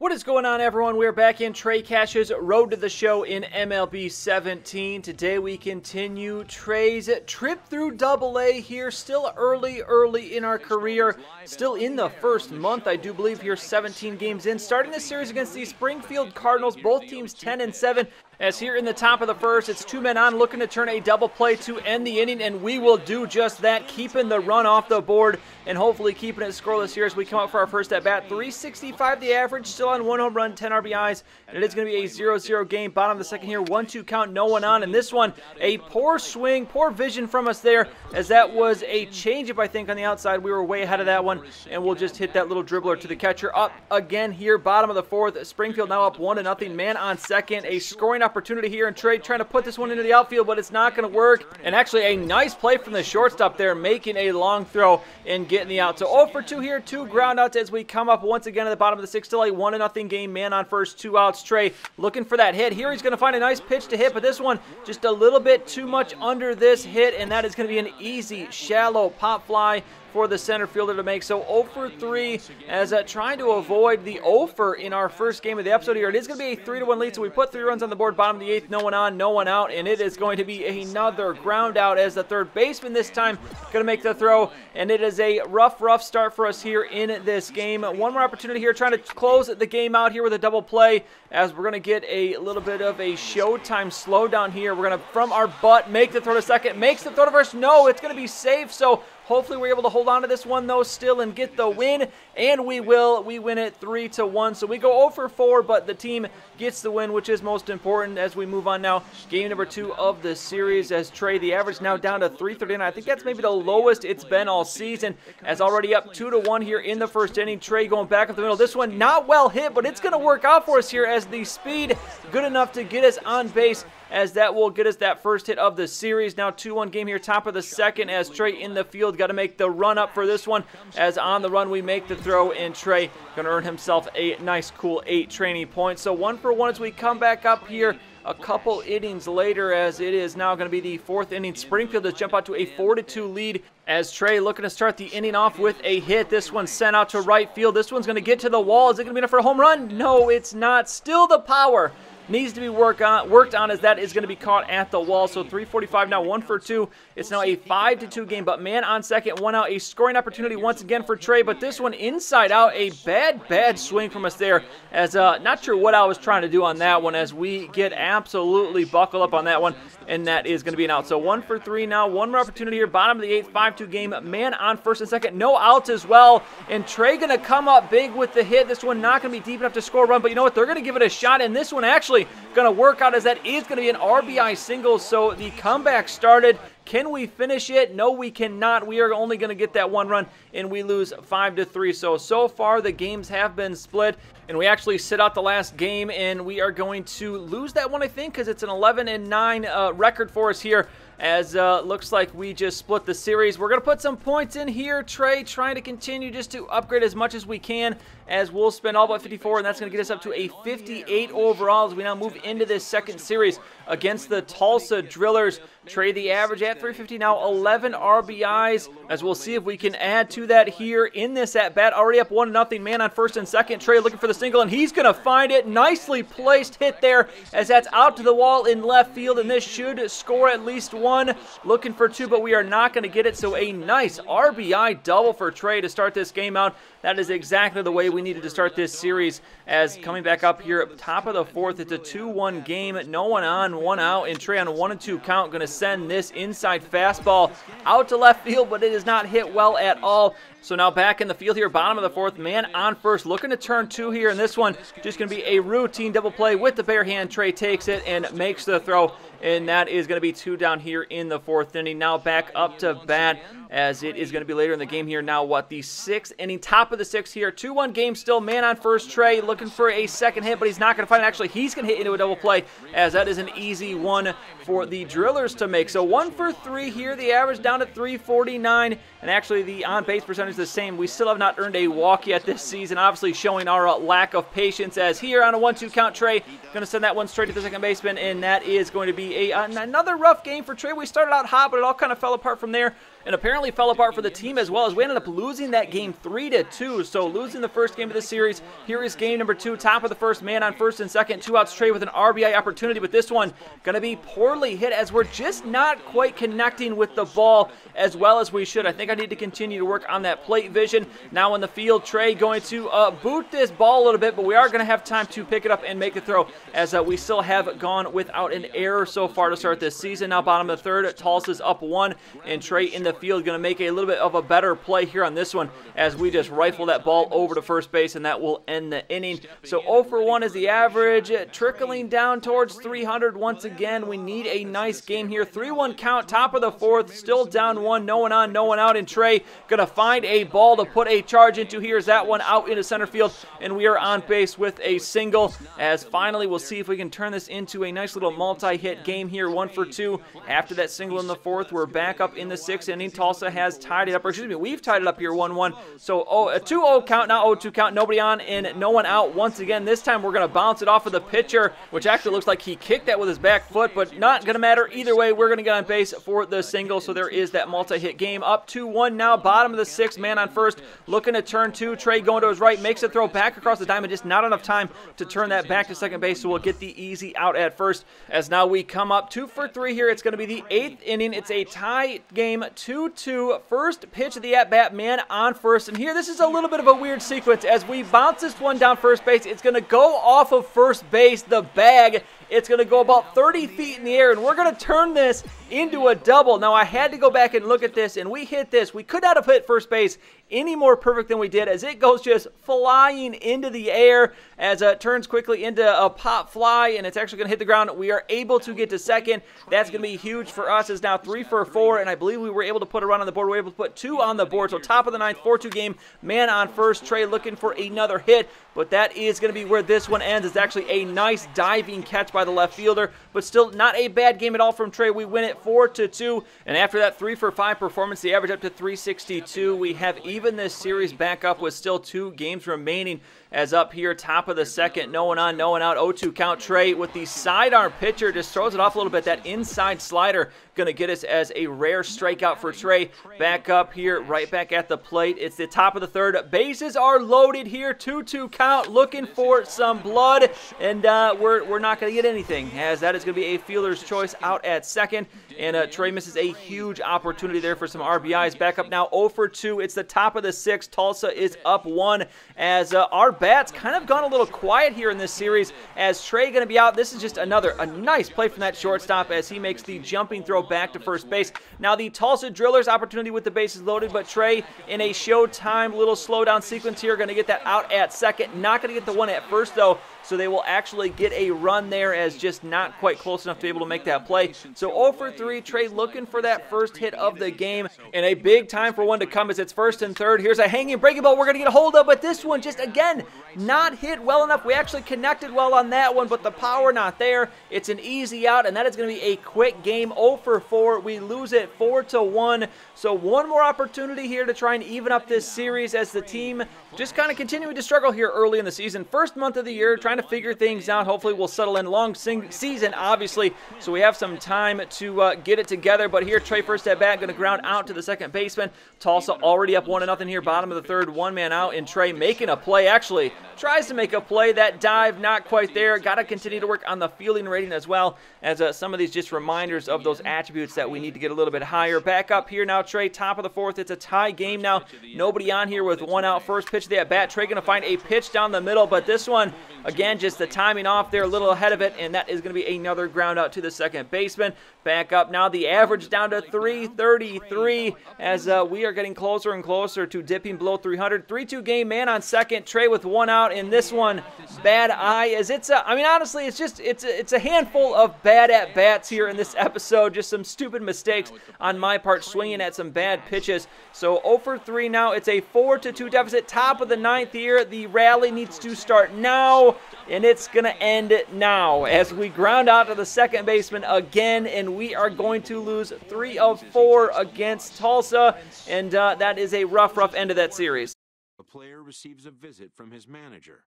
What is going on, everyone? We're back in Trey Cash's Road to the Show in MLB 17. Today we continue Trey's trip through AA here, still early in our career, still in the first month, I do believe, here 17 games in, starting the series against the Springfield Cardinals, both teams 10-7. As here in the top of the first, it's two men on, looking to turn a double play to end the inning, and we will do just that, keeping the run off the board and hopefully keeping it scoreless here as we come out for our first at-bat. 365 the average, still on 1 home run, 10 RBIs, and it is going to be a 0-0 game. Bottom of the second here, 1-2 count, no one on, and this one, a poor swing, poor vision from us there, as that was a changeup, I think, on the outside. We were way ahead of that one, and we'll just hit that little dribbler to the catcher. Up again here, bottom of the fourth, Springfield now up 1-0, man on second, a scoring opportunity here, and Trey trying to put this one into the outfield, but it's not going to work. And actually a nice play from the shortstop there, making a long throw and getting the out. So 0 for 2 here, 2 ground outs as we come up once again at the bottom of the sixth. Still a 1-0 game, man on first, 2 outs. Trey looking for that hit. Here he's going to find a nice pitch to hit, but this one just a little bit too much under this hit, and that is going to be an easy, shallow pop fly for the center fielder to make. So 0 for 3 as trying to avoid the 0 for in our first game of the episode here. It is going to be a 3-1 lead, so we put 3 runs on the board, bottom of the 8th, no one on, no one out, and it is going to be another ground out as the third baseman this time going to make the throw, and it is a rough start for us here in this game. One more opportunity here, trying to close the game out here with a double play as we're going to get a little bit of a showtime slowdown here. We're going to, from our butt, make the throw to second, makes the throw to first. No, it's going to be safe, so hopefully we're able to hold on to this one, though, still and get the win, and we will. We win it 3-1, so we go 0 for 4, but the team gets the win, which is most important as we move on now. Game number 2 of the series as Trey, the average now down to 339. I think that's maybe the lowest it's been all season, as already up 2-1 here in the first inning. Trey going back up the middle. This one not well hit, but it's going to work out for us here as the speed good enough to get us on base, as that will get us that first hit of the series. Now 2-1 game here, top of the second, as Trey in the field got to make the run up for this one, as on the run we make the throw, and Trey going to earn himself a nice cool 8 training points. So 1 for 1 as we come back up here a couple innings later, as it is now going to be the 4th inning. Springfield has jumped out to a 4-2 lead as Trey looking to start the inning off with a hit. This one sent out to right field. This one's going to get to the wall. Is it going to be enough for a home run? No, it's not. Still the power needs to be worked on as that is going to be caught at the wall. So 345 now, 1 for 2. It's now a 5-2 game, but man on second, 1 out. A scoring opportunity once again for Trey, but this one inside out. A bad swing from us there, as not sure what I was trying to do on that one, as we get absolutely buckled up on that one, and that is going to be an out. So 1 for 3 now, one more opportunity here, bottom of the 8th, 5-2 game, man on first and second, no outs as well, and Trey going to come up big with the hit. This one not going to be deep enough to score a run, but you know what, they're going to give it a shot, and this one actually going to work out, as that is going to be an RBI single. So the comeback started. Can we finish it? No, we cannot. We are only going to get that 1 run, and we lose 5-3. So far the games have been split, and we actually sit out the last game, and we are going to lose that one, I think, because it's an 11-9 record for us here, as looks like we just split the series. We're going to put some points in here. Trey trying to continue just to upgrade as much as we can, as we'll spend all but 54, and that's going to get us up to a 58 overall as we now move into this second series against the Tulsa Drillers. Trey the average at 350 now, 11 RBIs, as we'll see if we can add to that here in this at-bat. Already up 1-0, man on first and second. Trey looking for the single, and he's going to find it. Nicely placed hit there, as that's out to the wall in left field, and this should score at least 1. Looking for 2, but we are not going to get it. So a nice RBI double for Trey to start this game out. That is exactly the way we needed to start this series, as coming back up here top of the 4th, it's a 2-1 game, no one on, 1 out, and Trey on a 1-2 count going to send this inside fastball out to left field, but it is not hit well at all. So now back in the field here, bottom of the 4th, man on first, looking to turn 2 here, and this one just going to be a routine double play with the bare hand. Trey takes it and makes the throw, and that is going to be 2 down here in the 4th inning. Now back up to bat, as it is going to be later in the game here. Now the 6th inning, top of the 6th here, 2-1 game still, man on first. Trey looking for a second hit, but he's not going to find it. Actually, he's going to hit into a double play, as that is an easy one for the Drillers to make. So 1 for 3 here, the average down to 349, and actually the on-base percentage is the same. We still have not earned a walk yet this season, obviously showing our lack of patience, as here on a 1-2 count, Trey going to send that one straight to the second baseman, and that is going to be another rough game for Trey. We started out hot, but it all kind of fell apart from there, and apparently fell apart for the team as well, as we ended up losing that game 3-2. So losing the first game of the series. Here is game number 2, top of the first, man on first and second, 2 outs. Trey with an RBI opportunity, but this one going to be poorly hit as we're just not quite connecting with the ball as well as we should. I think I need to continue to work on that plate vision. Now in the field, Trey going to boot this ball a little bit, but we are going to have time to pick it up and make a throw, as we still have gone without an error so far to start this season. Now bottom of the third, Tulsa's up 1, and Trey in the field going to make a little bit of a better play here on this one as we just rifle that ball over to first base, and that will end the inning. So 0 for 1 is the average, trickling down towards 300 once again. We need a nice game here. 3-1 count, top of the fourth, still down 1, no one on, no one out, and Trey going to find a ball to put a charge into. Here's that one out into center field, and we are on base with a single, as finally we'll see if we can turn this into a nice little multi-hit game here. 1 for 2 after that single in the fourth. We're back up in the 6th inning. Tulsa has tied it up, or excuse me, we've tied it up here 1-1. So a 2-0 count, not 0-2 count, nobody on and no one out once again. This time we're going to bounce it off of the pitcher, which actually looks like he kicked that with his back foot, but not going to matter. Either way, we're going to get on base for the single, so there is that multi-hit game. Up 2-1 now, bottom of the 6th, man on first, looking to turn 2. Trey going to his right, makes a throw back across the diamond, just not enough time to turn that back to second base, so we'll get the easy out at first, as now we come up 2 for 3 here. It's going to be the 8th inning. It's a tie game, 2-2. First pitch of the at-bat, man on first, and here this is a little bit of a weird sequence as we bounce this one down first base. It's going to go off of first base, the bag. It's going to go about 30 feet in the air, and we're going to turn this into a double. Now, I had to go back and look at this, and we hit this. We could not have hit first base any more perfect than we did, as it goes just flying into the air as it turns quickly into a pop fly, and it's actually going to hit the ground. We are able to get to second. That's going to be huge for us. It's now 3 for 4, and I believe we were able to put a run on the board. We were able to put 2 on the board, so top of the 9th, 4-2 game. Man on first, Trey looking for another hit, but that is going to be where this one ends. It's actually a nice diving catch by the left fielder, but still not a bad game at all from Trey. We win it 4-2, and after that 3 for 5 performance, the average up to 362. We have even this series back up with still 2 games remaining, as up here, top of the 2nd, no one on, no one out, 0-2 count. Trey with the sidearm pitcher just throws it off a little bit. That inside slider going to get us as a rare strikeout for Trey. Back up here, right back at the plate. It's the top of the 3rd. Bases are loaded here, 2-2 count, looking for some blood, and we're not going to get anything, as that is going to be a fielder's choice out at second, and Trey misses a huge opportunity there for some RBIs. Back up now, 0 for 2. It's the top of the 6th. Tulsa is up 1, as our bats kind of gone a little quiet here in this series, as Trey going to be out. This is just a nice play from that shortstop as he makes the jumping throw back to first base. Now the Tulsa Drillers opportunity with the bases loaded, but Trey in a showtime little slowdown sequence here, going to get that out at second. Not going to get the one at first though, so they will actually get a run there, as just not quite close enough to be able to make that play. So 0 for 3, Trey looking for that first hit of the game, and a big time for one to come as it's 1st and 3rd. Here's a hanging breaking ball we're going to get a hold of, but this one just, again, not hit well enough. We actually connected well on that one, but the power not there. It's an easy out, and that is going to be a quick game. 0 for 4. We lose it 4-1. So one more opportunity here to try and even up this series, as the team just kind of continuing to struggle here early in the season. First month of the year, trying to figure things out. Hopefully we'll settle in. Long season, obviously, so we have some time to get it together. But here, Trey first at bat, going to ground out to the second baseman. Tulsa already up 1-0 here, bottom of the 3rd, 1 man out, and Trey making a play. Actually tries to make a play. That dive not quite there. Got to continue to work on the fielding rating as well, as some of these just reminders of those attributes that we need to get a little bit higher. Back up here now, Trey, top of the 4th. It's a tie game now. Nobody on here with 1 out. First pitch of the at bat. Trey going to find a pitch down the middle, but this one, again, just the timing off there, a little ahead of it, and that is going to be another ground out to the second baseman. Back up now, the average down to 333, as we are getting closer and closer to dipping below 300. 3-2 game, man on second. Trey with 1 out, and this one, bad eye, as it's I mean, honestly, it's a handful of bad at bats here in this episode. Just some stupid mistakes on my part, swinging at some bad pitches. So 0 for 3 now. It's a 4-2 deficit. Top of the 9th here. The rally needs to start now, and it's going to end now, as we ground out to the second baseman again, and we are going to lose 3 of 4 against Tulsa, and that is a rough end of that series. A player receives a visit from his manager.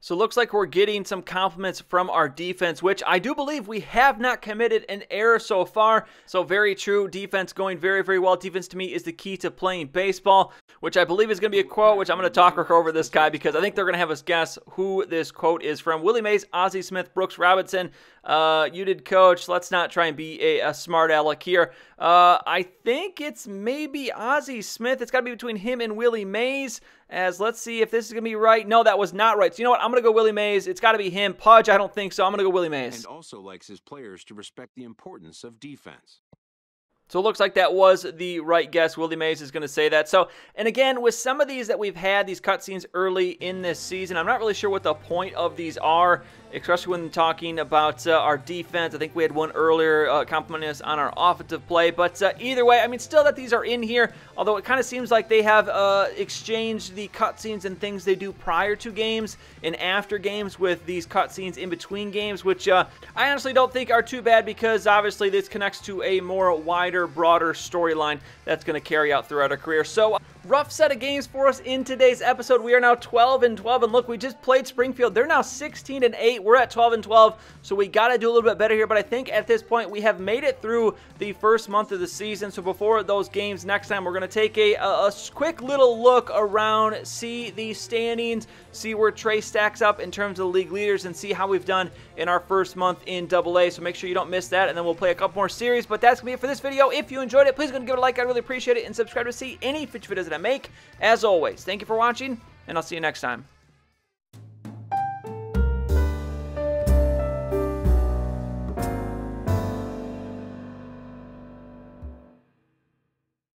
So it looks like we're getting some compliments from our defense, which I do believe we have not committed an error so far. So very true. Defense going very, very well. Defense to me is the key to playing baseball, which I believe is going to be a quote, which I'm going to talk over this guy because I think they're going to have us guess who this quote is from. Willie Mays, Ozzie Smith, Brooks Robinson. You did, coach. Let's not try and be a smart aleck here. I think it's maybe Ozzie Smith. It's got to be between him and Willie Mays. As let's see if this is going to be right. No, that was not right. So you know what? I'm going to go Willie Mays. It's got to be him. Pudge, I don't think so. I'm going to go Willie Mays. And also likes his players to respect the importance of defense. So it looks like that was the right guess. Willie Mays is going to say that. So, and again, with some of these that we've had, these cutscenes early in this season, I'm not really sure what the point of these are, especially when talking about our defense. I think we had one earlier complimenting us on our offensive play. But either way, I mean, still that these are in here, although it kind of seems like they have exchanged the cutscenes and things they do prior to games and after games with these cutscenes in between games, which I honestly don't think are too bad because obviously this connects to a more wider, broader storyline that's going to carry out throughout our career. So rough set of games for us in today's episode. We are now 12-12, and look, we just played Springfield. They're now 16-8. We're at 12-12, so we got to do a little bit better here, but I think at this point we have made it through the first month of the season. So before those games next time, we're going to take a quick little look around, see the standings, see where Trey stacks up in terms of the league leaders, and see how we've done in our first month in AA. So make sure you don't miss that, and then we'll play a couple more series. But that's going to be it for this video. If you enjoyed it, please go and give it a like. I'd really appreciate it, and subscribe to see any future videos that I make. As always, thank you for watching, and I'll see you next time.